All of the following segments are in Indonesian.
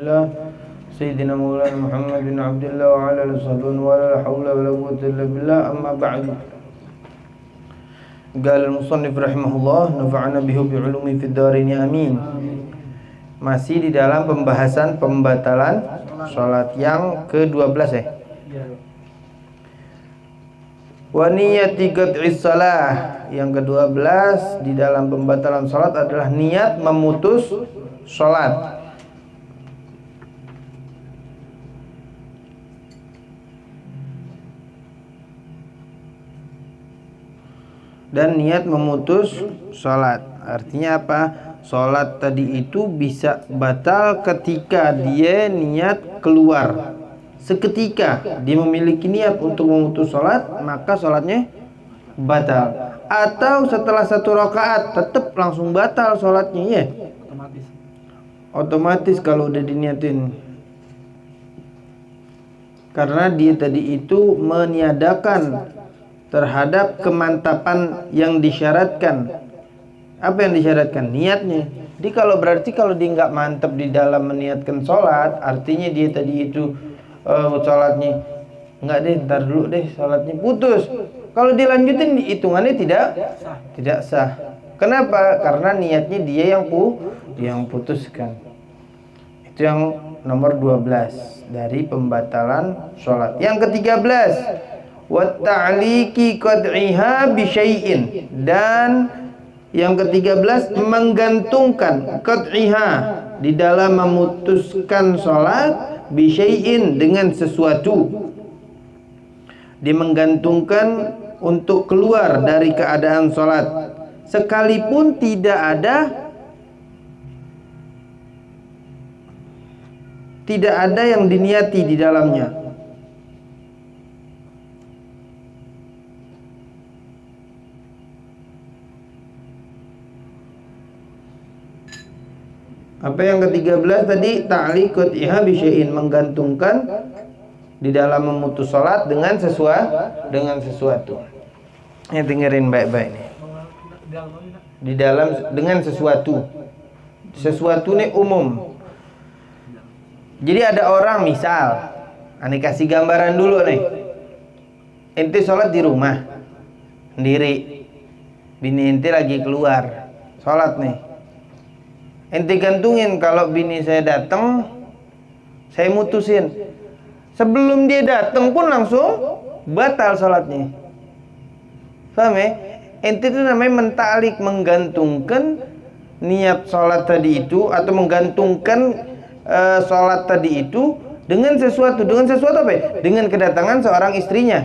الله سيدنا مولانا محمد بن عبد الله وعلى آله وصحبه ولا حول ولا قوة إلا بالله أما بعد. قال المصنف رحمه الله نفعنا به بعلومه في الدارين آمين. Masih di dalam pembahasan pembatalan sholat yang ke-12 ya. Wa niyati qat'is shalah, yang ke-12 di dalam pembatalan sholat adalah niat memutus sholat. Dan niat memutus sholat artinya apa? Sholat tadi itu bisa batal ketika dia niat keluar. Seketika dia memiliki niat untuk memutus sholat, maka sholatnya batal. Atau setelah satu rakaat tetap langsung batal sholatnya ya. Otomatis kalau udah diniatin. Karena dia tadi itu meniadakan terhadap kemantapan yang disyaratkan. Apa yang disyaratkan? Niatnya. Jadi kalau dia nggak mantap di dalam meniatkan sholat, artinya dia tadi itu sholatnya nggak deh, ntar dulu deh, sholatnya putus. Kalau dilanjutin hitungannya tidak sah. Kenapa? Karena niatnya dia yang putuskan. Itu yang nomor 12 dari pembatalan sholat. Yang ke-13 wa ta'liqi qad'iha bi syai'in, dan yang ke-13 menggantungkan qad'iha di dalam memutuskan sholat bi syai'in dengan sesuatu. Dia menggantungkan untuk keluar dari keadaan sholat sekalipun tidak ada yang diniati di dalamnya. Apa yang ke-13 tadi? Ta'liq qad'iha bi syai'in, menggantungkan di dalam memutus salat dengan sesuatu. Ya, dengerin baik-baik nih. Di dalam dengan sesuatu. Sesuatu ini umum. Jadi ada orang misal, ane kasih gambaran dulu nih. Ente salat di rumah sendiri. Bini ente lagi keluar salat nih. Ente gantungin kalau bini saya datang, saya mutusin. Sebelum dia datang pun langsung batal sholatnya. Paham ya? Ente itu namanya mentalik, menggantungkan niat sholat tadi itu, atau menggantungkan sholat tadi itu dengan sesuatu. Dengan sesuatu apa ya? Dengan kedatangan seorang istrinya.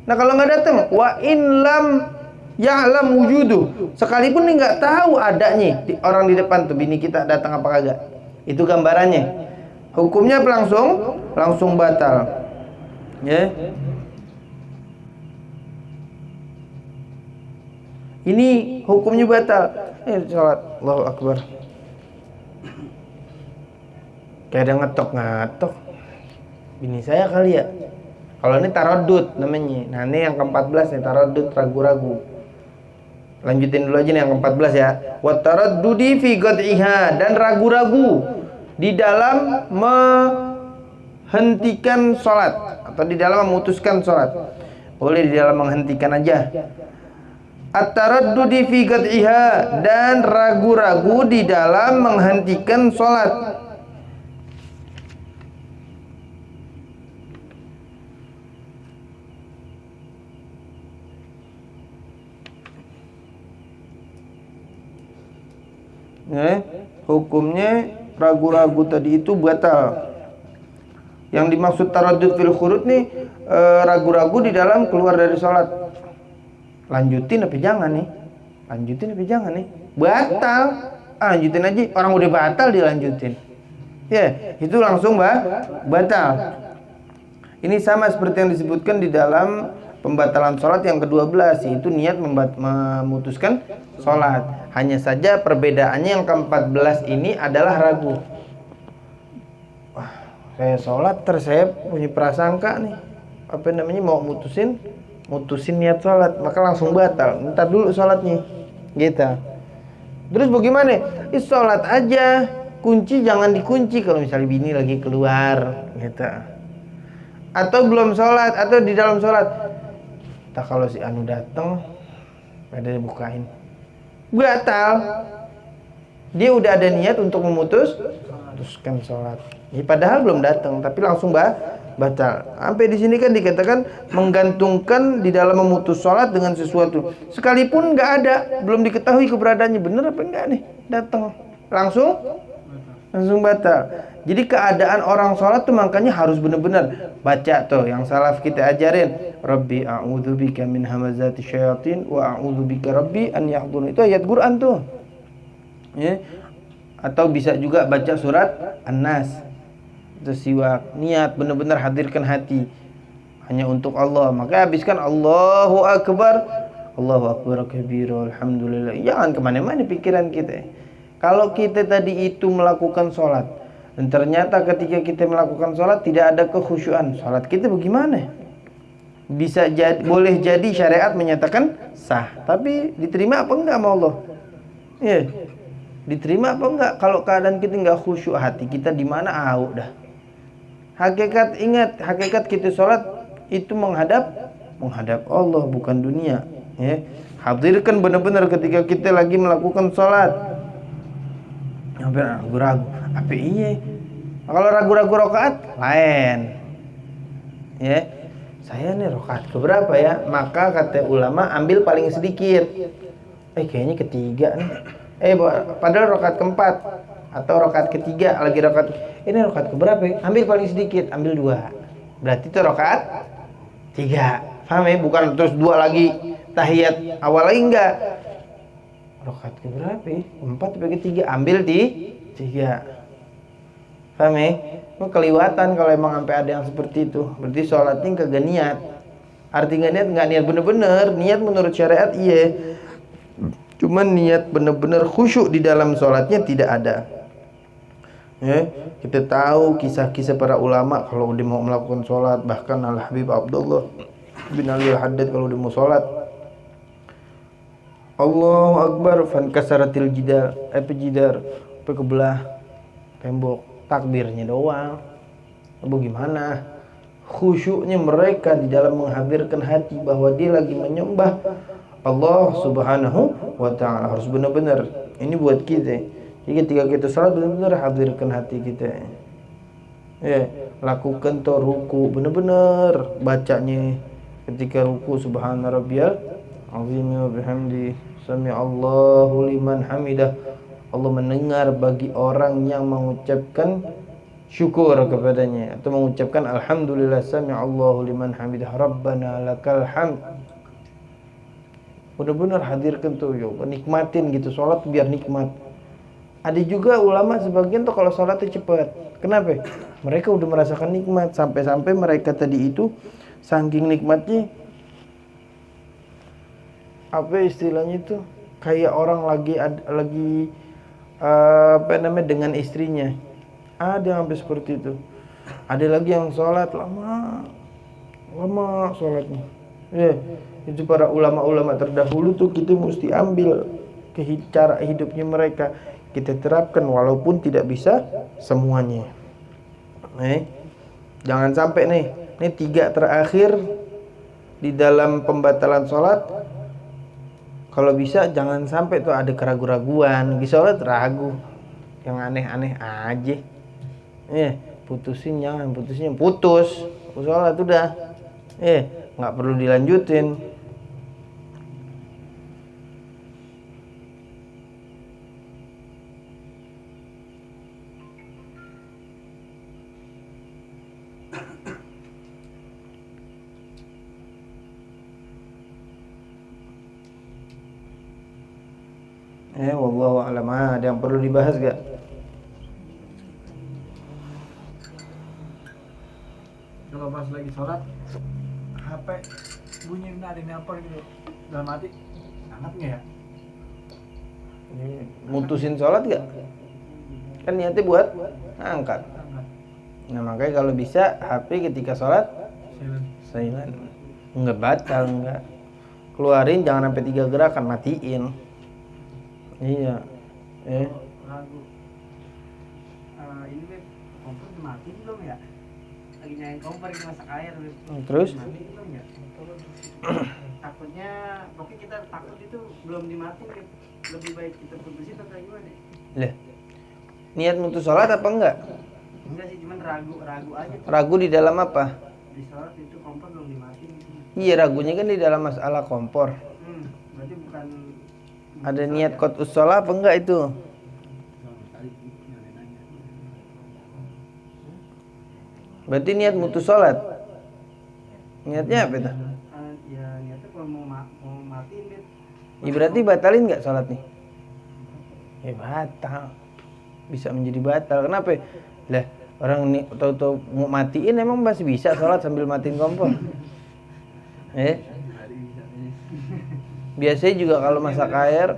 Nah kalau nggak datang, wa in lam ya'lam wujudu, sekalipun dia nggak tahu adanya orang di depan tuh, bini kita datang apa kagak, itu gambarannya. Hukumnya langsung batal ya. Ini hukumnya batal. Sholat Allahu Akbar, kayak ada ngetok bini saya kali ya. Kalau ini taradud namanya. Nah ini yang ke-14 nih, taradud, ragu-ragu. Lanjutin dulu aja nih yang ke-14 ya. Wa taraddudi fi qad'iha, dan ragu-ragu di dalam menghentikan sholat atau di dalam memutuskan sholat. Boleh di dalam menghentikan aja. At-taraddudi fi qad'iha, dan ragu-ragu di dalam menghentikan sholat. Hukumnya ragu-ragu tadi itu batal. Yang dimaksud taraddud fil khurud nih, ragu-ragu di dalam keluar dari sholat. Lanjutin tapi jangan nih, batal. Lanjutin aja, orang udah batal dilanjutin ya, itu langsung batal. Ini sama seperti yang disebutkan di dalam pembatalan sholat yang ke-12, yaitu niat memutuskan sholat. Hanya saja perbedaannya yang ke-14 ini adalah ragu. Wah, saya sholat terus saya punya prasangka nih, mau mutusin niat sholat, maka langsung batal. Ntar dulu sholatnya gitu. Terus bagaimana? Sholat aja kunci jangan dikunci kalau misalnya bini lagi keluar gitu. Atau belum sholat, atau di dalam sholat. Tak kalau si Anu datang, ada bukain. Batal. Dia udah ada niat untuk memutuskan sholat. Ya, padahal belum datang, tapi langsung batal. Sampai di sini kan dikatakan menggantungkan di dalam memutus sholat dengan sesuatu. Sekalipun nggak ada, belum diketahui keberadaannya, bener apa enggak nih? Datang, langsung batal. Jadi keadaan orang sholat tuh makanya harus benar-benar baca tuh yang salaf kita ajarin. Rabbi a'udzubika min hamazati syayatin wa a'udzubika rabbi an yahdurun. Itu ayat Quran tuh. Ya. Atau bisa juga baca surat An-Nas. Itu siwak, niat benar-benar hadirkan hati hanya untuk Allah. Maka habiskan Allahu Akbar, Allahu Akbar kabira, alhamdulillah. Jangan kemana-mana pikiran kita. Kalau kita tadi itu melakukan sholat dan ternyata ketika kita melakukan sholat tidak ada kekhusyuan, sholat kita bagaimana? Bisa jadi, boleh jadi syariat menyatakan sah, tapi diterima apa enggak sama Allah? Ya, diterima apa enggak? Kalau keadaan kita enggak khusyuk, hati kita di mana? Udah. Hakikat, ingat, hakikat kita sholat itu menghadap Allah, bukan dunia. Ya, hadirkan benar-benar ketika kita lagi melakukan sholat. Hampir ragu-ragu, apa iya? Kalau ragu-ragu rokaat lain. Ya, saya nih rokaat keberapa ya? Maka kata ulama ambil paling sedikit. Kayaknya ketiga nih. Padahal rokaat keempat atau rokaat ketiga lagi rokaat. Ini rokaat keberapa ya? Ambil paling sedikit, ambil 2. Berarti itu rokaat 3. Paham ya? Bukan terus 2 lagi tahiyat awal lagi enggak. Rokaat keberapa ya? 4 bagi 3, ambil di 3. Paham ya? Itu keliwatan kalau emang sampai ada yang seperti itu. Berarti sholatnya kagak niat. Artinya nggak niat bener-bener. Niat menurut syariat iya. Cuman niat bener-bener khusyuk di dalam sholatnya tidak ada. Ya, kita tahu kisah-kisah para ulama kalau udah mau melakukan sholat. Bahkan Al-Habib Abdullah bin Ali Al-Haddad kalau udah mau sholat, Allahu Akbar fankasaratil jidar, kebelah tembok, takbirnya doang. Bagaimana khusyuknya mereka di dalam menghadirkan hati bahwa dia lagi menyembah Allah Subhanahu wa ta'ala. Harus benar-benar. Ini buat kita. Jadi ketika kita salat benar-benar hadirkan hati kita. Ya, lakukan tuh ruku benar-benar bacanya ketika ruku subhana rabbiyal azim wa bihamdi sami Allahu liman hamidah. Allah mendengar bagi orang yang mengucapkan syukur kepadanya atau mengucapkan alhamdulillah sami Allahu liman hamidah rabbana lakal hamd. Benar-benar hadirkan tuh, nikmatin gitu sholat biar nikmat. Ada juga ulama sebagian tuh kalau sholat tuh cepat. Kenapa? Mereka udah merasakan nikmat sampai-sampai mereka tadi itu saking nikmatnya, apa istilahnya itu, kayak orang lagi dengan istrinya. Ada yang sampai seperti itu. Ada lagi yang sholat lama sholatnya. Ya, itu para ulama-ulama terdahulu tuh kita mesti ambil cara hidupnya mereka, kita terapkan walaupun tidak bisa semuanya. Jangan sampai nih 3 terakhir di dalam pembatalan sholat. Kalau bisa jangan sampai tuh ada keraguan-raguan di sholat, ragu yang aneh-aneh aja. Putusin, jangan putus sholat udah. Nggak perlu dilanjutin. Wallahu a'lam. Ada yang perlu dibahas gak? Kalau pas lagi sholat HP bunyi, ada yang nelpon gitu dalam hati, angkat nggak ya? Mutusin sholat gak? Kan niatnya buat angkat. Nah makanya kalau bisa HP ketika sholat silent. Nggak batal, nggak. Keluarin, jangan sampai 3 gerakan, matiin. Iya. Ragu. ini Beb, kompor dimatiin belum ya? Lagi nyalain kompor kita masak air Beb. Terus? Dimatiin belum ya? Takutnya, pokoknya kita takut itu belum dimatiin Beb. Lebih baik kita putusin atau gimana? Lah, niat mutus sholat apa enggak? Enggak sih, cuman ragu aja. Ragu di dalam apa? Di sholat itu kompor belum dimatiin. Iya, ragunya kan di dalam masalah kompor. Berarti bukan Ada niat qot'us sholat apa enggak itu? Berarti niat mutus sholat. Niatnya apa itu? Ya niatnya kalau mau matiin Beb. Ya berarti batalin nggak sholat nih? Ya batal. Bisa menjadi batal. Kenapa? Lah, orang nih tahu-tahu mau matiin emang masih bisa sholat sambil matiin kompor. Biasanya juga kalau masak air,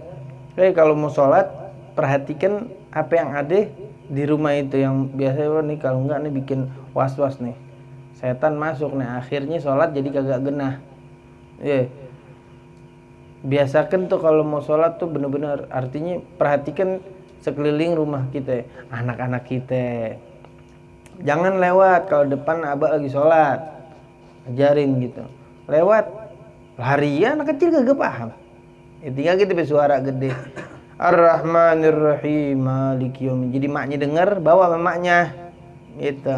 kalau mau sholat perhatikan apa yang ada di rumah itu, yang biasanya nih kalau enggak nih bikin was-was nih. Setan masuk nih, akhirnya sholat jadi kagak genah. Biasakan tuh kalau mau sholat tuh bener-bener, artinya perhatikan sekeliling rumah kita, anak-anak kita. Jangan lewat kalau depan abah lagi sholat, ajarin gitu. Lewat larian, anak kecil kagak paham. Tinggal kita bersuara gede. Ar-Rahmanir-Rahim Maliki Yaumiddin. Jadi maknya dengar, bawa sama maknya. Gitu.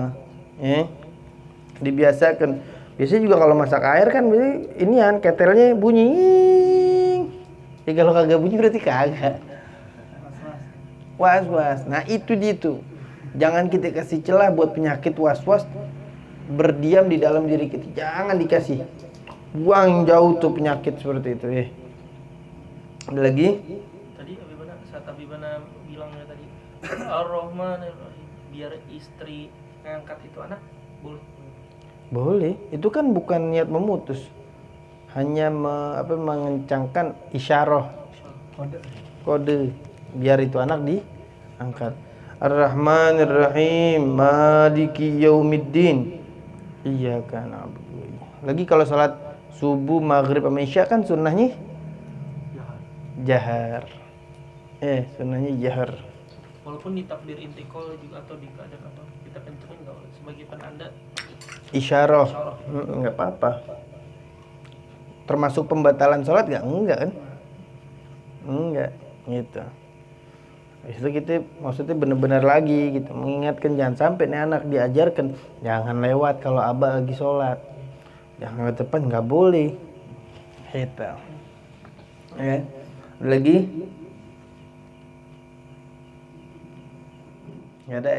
Dibiasakan. Biasanya juga kalau masak air kan inian ketelnya bunyi. Ya kalau kagak bunyi berarti kagak. Was-was. Nah, itu gitu. Jangan kita kasih celah buat penyakit was-was berdiam di dalam diri kita. Jangan dikasih. Buang jauh tuh penyakit seperti itu ya. Ada lagi? Tadi Abibana bilangnya tadi Ar-Rahman biar istri ngangkat itu anak boleh. Boleh. Itu kan bukan niat memutus. Hanya mengencangkan isyarah. Kode biar itu anak diangkat. Ar-Rahmanir-Rahim Maliki Yaumiddin. Iyyaka na'budu. Lagi kalau salat subuh, maghrib, sama isya kan sunnahnya jahar. Sunnahnya jahar. Walaupun di takbir intikal juga atau di keadaan apa kita kencengin nggak sebagai penanda Isyarah. Nggak apa-apa. Termasuk pembatalan sholat nggak? Enggak kan? Enggak gitu. Itu kita maksudnya benar-benar lagi gitu, mengingatkan jangan sampai nih anak diajarkan jangan lewat kalau abah lagi sholat, jangan lewat depan, nggak boleh. Gitu. Ya. Lagi? Nggak ada